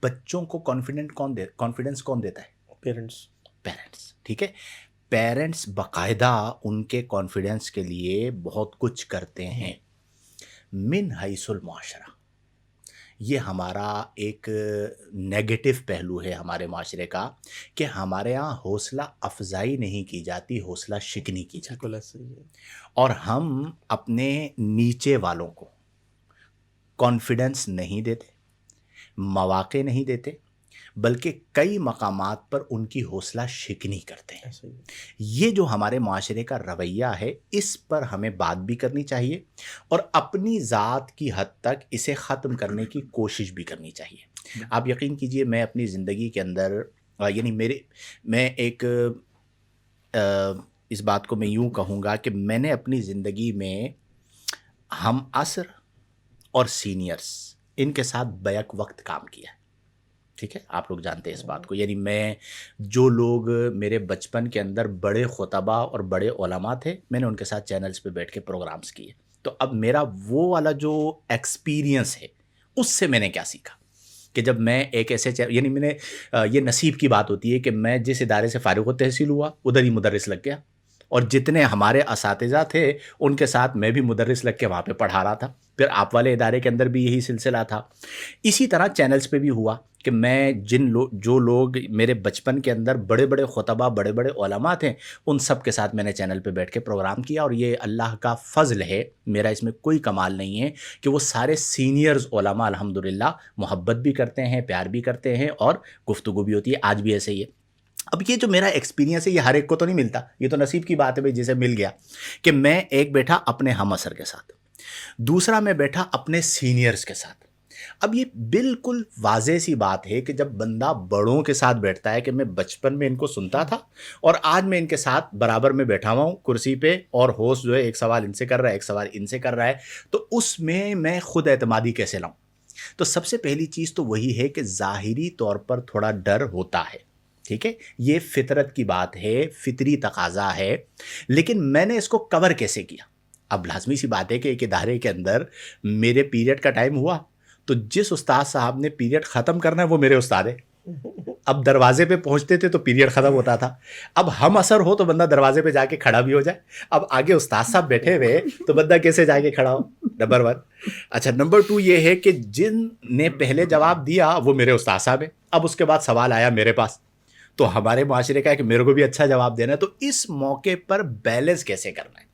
بچوں کو کانفیڈنس کون دیتا ہے؟ پیرنٹس. ٹھیک ہے، پیرنٹس باقاعدہ ان کے کانفیڈنس کے لیے بہت کچھ کرتے ہیں. من حیث المعاشرہ، یہ ہمارا ایک نیگیٹو پہلو ہے ہمارے معاشرے کا کہ ہمارے ہاں حوصلہ افزائی نہیں کی جاتی، حوصلہ شکنی کی جاتی، اور ہم اپنے نیچے والوں کو کانفیڈنس نہیں دیتے، مواقع نہیں دیتے، بلکہ کئی مقامات پر ان کی حوصلہ شکنی کرتے ہیں. یہ جو ہمارے معاشرے کا رویہ ہے، اس پر ہمیں بات بھی کرنی چاہیے اور اپنی ذات کی حد تک اسے ختم کرنے کی کوشش بھی کرنی چاہیے. آپ یقین کیجئے، میں اپنی زندگی کے اندر یعنی میں ایک اس بات کو میں یوں کہوں گا کہ میں نے اپنی زندگی میں ہم عصر اور سینئرز ان کے ساتھ بیک وقت کام کیا ہے. ٹھیک ہے، آپ لوگ جانتے ہیں اس بات کو. یعنی میں جو لوگ میرے بچپن کے اندر بڑے خطباء اور بڑے علماء تھے، میں نے ان کے ساتھ چینلز پہ بیٹھ کے پروگرامز کیے. تو اب میرا وہ والا جو ایکسپیرینس ہے، اس سے میں نے کیا سیکھا کہ جب میں ایک ایسے یعنی میں نے یہ نصیب کی بات ہوتی ہے کہ میں جس ادارے سے فارغ التحصیل ہوا ادھر ہی مدرس لگ گیا، اور جتنے ہمارے اساتذہ تھے ان کے ساتھ میں بھی مدرس لگ کے وہاں پہ پڑھا رہا تھا. پھر آپ والے ادارے کے اندر بھی یہی سلسلہ تھا. اسی طرح چینلز پہ بھی ہوا کہ میں جو لوگ میرے بچپن کے اندر بڑے بڑے خطبہ، بڑے بڑے علماء تھے، ان سب کے ساتھ میں نے چینل پہ بیٹھ کے پروگرام کیا. اور یہ اللہ کا فضل ہے، میرا اس میں کوئی کمال نہیں ہے کہ وہ سارے سینئرز علماء الحمدللہ محبت بھی کرتے ہیں، پیار بھی کرتے ہیں، اور گفتگو بھی ہوتی ہے. آج بھی ایسے ہی ہے. اب یہ جو میرا ایکسپیرینس ہے، یہ ہر ایک کو تو نہیں ملتا، یہ تو نصیب کی بات ہے بھائی جسے مل گیا. کہ میں ایک بیٹھا اپنے ہم عصر کے ساتھ، دوسرا میں بیٹھا اپنے سینئرز کے ساتھ. اب یہ بالکل واضح سی بات ہے کہ جب بندہ بڑوں کے ساتھ بیٹھتا ہے، کہ میں بچپن میں ان کو سنتا تھا اور آج میں ان کے ساتھ برابر میں بیٹھا ہوا ہوں کرسی پہ، اور ہوسٹ جو ہے ایک سوال ان سے کر رہا ہے، ایک سوال ان سے کر رہا ہے، تو اس میں خود اعتمادی کیسے لاؤں؟ تو سب سے پہلی چیز تو وہی ہے کہ ظاہری طور پر تھوڑا ڈر ہوتا ہے. ٹھیک ہے، یہ فطرت کی بات ہے، فطری تقاضا ہے. لیکن میں نے اس کو کور کیسے کیا؟ اب لازمی سی بات ہے کہ ایک ادارے کے اندر میرے پیریڈ کا ٹائم ہوا تو جس استاد صاحب نے پیریڈ ختم کرنا ہے وہ میرے استاد ہے. اب دروازے پہ پہنچتے تھے تو پیریڈ ختم ہوتا تھا. اب ہم عصر ہو تو بندہ دروازے پہ جا کے کھڑا بھی ہو جائے. اب آگے استاد صاحب بیٹھے ہوئے تو بندہ کیسے جا کے کھڑا ہو؟ نمبر 1. اچھا، نمبر 2 یہ ہے کہ جن نے پہلے جواب دیا وہ میرے استاد صاحب ہیں. اب اس کے بعد سوال آیا میرے پاس، تو ہمارے معاشرے کا ہے کہ میرے کو بھی اچھا جواب دینا ہے. تو اس موقع پر بیلنس کیسے کرنا ہے؟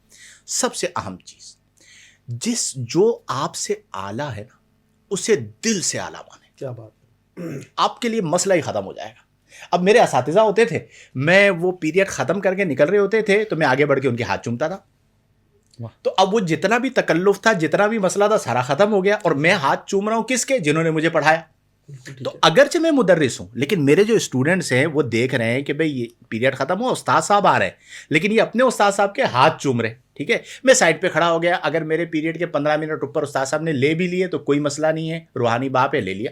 سب سے اہم چیز، جو آپ سے اعلیٰ ہے نا، اسے دل سے اعلیٰ مانے. کیا بات ہے، آپ کے لیے مسئلہ ہی ختم ہو جائے گا. اب میرے اساتذہ ہوتے تھے، میں وہ پیریڈ ختم کر کے نکل رہے ہوتے تھے تو میں آگے بڑھ کے ان کے ہاتھ چومتا تھا. تو اب وہ جتنا بھی تکلف تھا، جتنا بھی مسئلہ تھا، سارا ختم ہو گیا، اور میں ہاتھ چوم رہا ہوں کس کے؟ جنہوں نے مجھے پڑھایا. تو اگرچہ میں مدرس ہوں، لیکن میرے جو اسٹوڈنٹس ہیں وہ دیکھ رہے ہیں کہ بھئی یہ پیریڈ ختم ہوا، استاد صاحب آ رہے ہیں، لیکن یہ اپنے استاد صاحب کے ہاتھ چوم رہے. ٹھیک ہے، میں سائڈ پہ کھڑا ہو گیا. اگر میرے پیریڈ کے 15 منٹ اوپر استاد صاحب نے لے بھی لیے تو کوئی مسئلہ نہیں ہے، روحانی باپ ہے، لے لیا.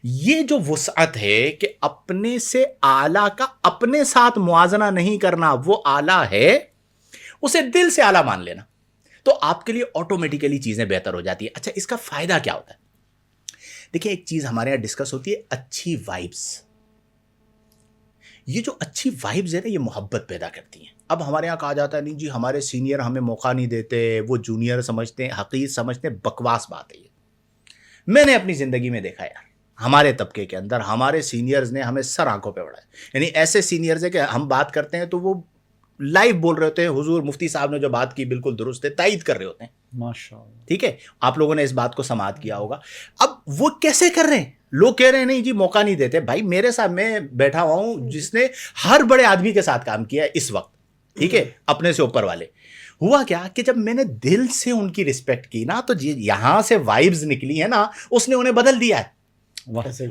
یہ جو وسعت ہے کہ اپنے سے اعلیٰ کا اپنے ساتھ موازنہ نہیں کرنا، وہ اعلیٰ ہے، اسے دل سے اعلیٰ مان لینا، تو آپ کے لیے آٹومیٹیکلی چیزیں بہتر ہو جاتی ہیں. اچھا، اس کا فائدہ کیا ہوتا ہے؟ دیکھیں، ایک چیز ہمارے یہاں ڈسکس ہوتی ہے، اچھی وائبس. یہ جو اچھی وائبز ہے نا، یہ محبت پیدا کرتی ہیں. اب ہمارے یہاں کہا جاتا ہے نہیں جی ہمارے سینئر ہمیں موقع نہیں دیتے، وہ جونیئر سمجھتے ہیں، حقیر سمجھتے ہیں. بکواس بات ہے یہ. میں نے اپنی زندگی میں دیکھا یار، ہمارے طبقے کے اندر ہمارے سینئرز نے ہمیں سر آنکھوں پہ اڑایا. یعنی ایسے سینئرز ہیں کہ ہم بات کرتے ہیں تو وہ لائیو بول رہے ہوتے ہیں، حضور مفتی صاحب نے جو بات کی بالکل درست ہے، تائید کر رہے ہوتے ہیں. ماشاءاللہ. ٹھیک ہے، آپ لوگوں نے اس بات کو سماعت کیا ہوگا. اب وہ کیسے کر رہے ہیں؟ لوگ کہہ رہے ہیں نہیں جی موقع نہیں دیتے. بھائی میرے ساتھ میں بیٹھا ہوا ہوں جس نے ہر بڑے آدمی کے ساتھ کام کیا ہے اس وقت. ٹھیک ہے، اپنے سے اوپر والے. ہوا کیا کہ جب میں نے دل سے ان کی رسپیکٹ کی نا، تو یہاں سے وائبز نکلی ہیں نا، اس نے انہیں بدل دیا ہے.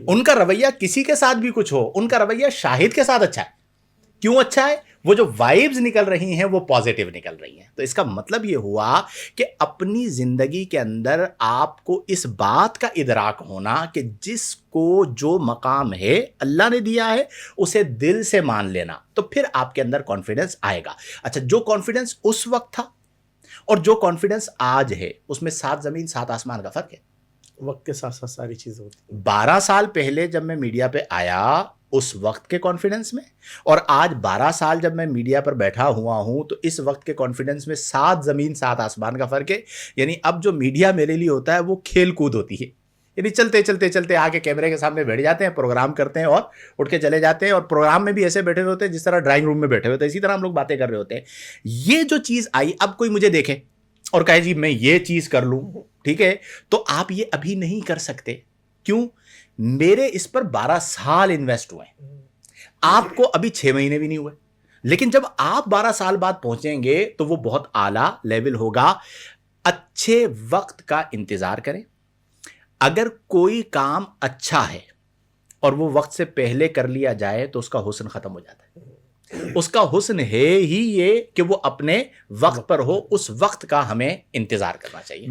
ان کا رویہ کسی کے ساتھ بھی کچھ ہو، ان کا رویہ شاہد کے ساتھ اچھا ہے. کیوں اچھا ہے؟ وہ جو وائبز نکل رہی ہیں وہ پازیٹیو نکل رہی ہیں. تو اس کا مطلب یہ ہوا کہ اپنی زندگی کے اندر آپ کو اس بات کا ادراک ہونا کہ جس کو جو مقام ہے اللہ نے دیا ہے اسے دل سے مان لینا، تو پھر آپ کے اندر کانفیڈنس آئے گا. اچھا، جو کانفیڈنس اس وقت تھا اور جو کانفیڈنس آج ہے، اس میں 7 زمین 7 آسمان کا فرق ہے. وقت کے ساتھ ساتھ ساری چیزیں ہوتی ہیں. 12 سال پہلے جب میں میڈیا پہ آیا اس وقت کے کانفیڈنس میں، اور آج 12 سال جب میں میڈیا پر بیٹھا ہوا ہوں تو اس وقت کے کانفیڈنس میں 7 زمین 7 آسمان کا فرق ہے. یعنی اب جو میڈیا میرے لیے ہوتا ہے وہ کھیل کود ہوتی ہے. یعنی چلتے چلتے چلتے آ کے کیمرے کے سامنے بیٹھ جاتے ہیں، پروگرام کرتے ہیں اور اٹھ کے چلے جاتے ہیں، اور پروگرام میں بھی ایسے بیٹھے ہوئے ہوتے ہیں جس طرح ڈرائنگ روم میں بیٹھے ہوتے ہیں، اسی طرح ہم لوگ باتیں کر رہے ہوتے ہیں. یہ جو چیز آئی، اب کوئی مجھے دیکھے اور کہے جی میں یہ چیز کر لوں، ٹھیک ہے، تو آپ یہ ابھی نہیں کر سکتے. کیوں؟ میرے اس پر 12 سال انویسٹ ہوئے ہیں، آپ کو ابھی 6 مہینے بھی نہیں ہوئے. لیکن جب آپ 12 سال بعد پہنچیں گے تو وہ بہت اعلیٰ لیول ہوگا. اچھے وقت کا انتظار کریں. اگر کوئی کام اچھا ہے اور وہ وقت سے پہلے کر لیا جائے تو اس کا حسن ختم ہو جاتا ہے. اس کا حسن ہے ہی یہ کہ وہ اپنے وقت پر ہو. اس وقت کا ہمیں انتظار کرنا چاہیے.